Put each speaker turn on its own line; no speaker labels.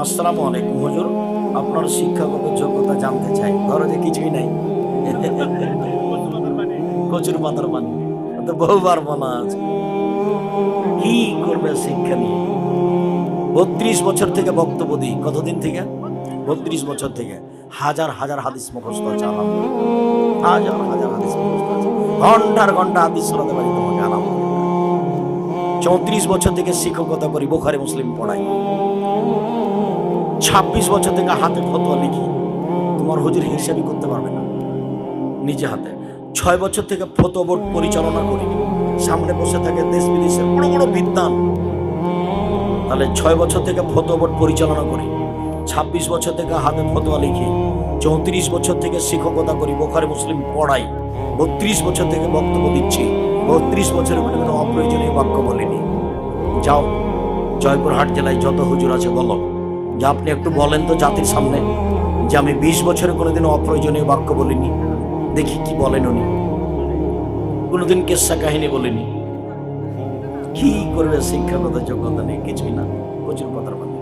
আসসালামু আলাইকুম হুজুর, আপনার শিক্ষাগত যোগ্যতা জানতে চাই। ধরো যে কিছুই নাই, কচুর পাতার পানি, তো বহুবার বলা আছে। কি করবে শিক্ষা নিয়ে? 32 বছর থেকে বক্তব্য দিই। কতদিন থেকে? 32 বছর থেকে। হাজার হাজার হাদিস মুখস্থ আছে আলহামদুলিল্লাহ। হাজার হাজার হাদিস মুখস্থ আছে। ঘন্টার ঘন্টা হাদিস শোনাতে পারি তোমাকে আলহামদুলিল্লাহ। 34 বছর থেকে শিক্ষকতা করি, বুখারী মুসলিম পড়াই। 26 বছর থেকে হাতে ফতোয়া লিখি, তোমার হুজুর হিসাবই করতে পারবে না নিজে হাতে। 6 বছর থেকে ফতোয়া বোর্ড পরিচালনা করি, সামনে বসে থাকে দেশ বিদেশের বড় বড় বিদ্বান। তাহলে 6 বছর থেকে ফতোয়া বোর্ড পরিচালনা করি, 26 বছর থেকে হাতে ফতোয়া লিখি, 34 বছর থেকে শিক্ষকতা করি, বুখারী মুসলিম পড়াই, 32 বছর থেকে বক্তব্য দিচ্ছি, 32 বছরের মধ্যে কোনো অপ্রয়োজনীয় বাক্য বলিনি। যাও জয়পুরহাট জেলায় যত হুজুর আছে বলো যে আপনি একটু বলেন তো জাতির সামনে যে আমি 20 বছরে কোনোদিনও অপ্রয়োজনীয় বাক্য বলিনি। দেখি কি বলেন উনি। কোনোদিন কেসা কাহিনী বলিনি। কি করবে শিক্ষাগত যোগ্যতা নেই, কিছুই না, প্রচুর কথার কথা।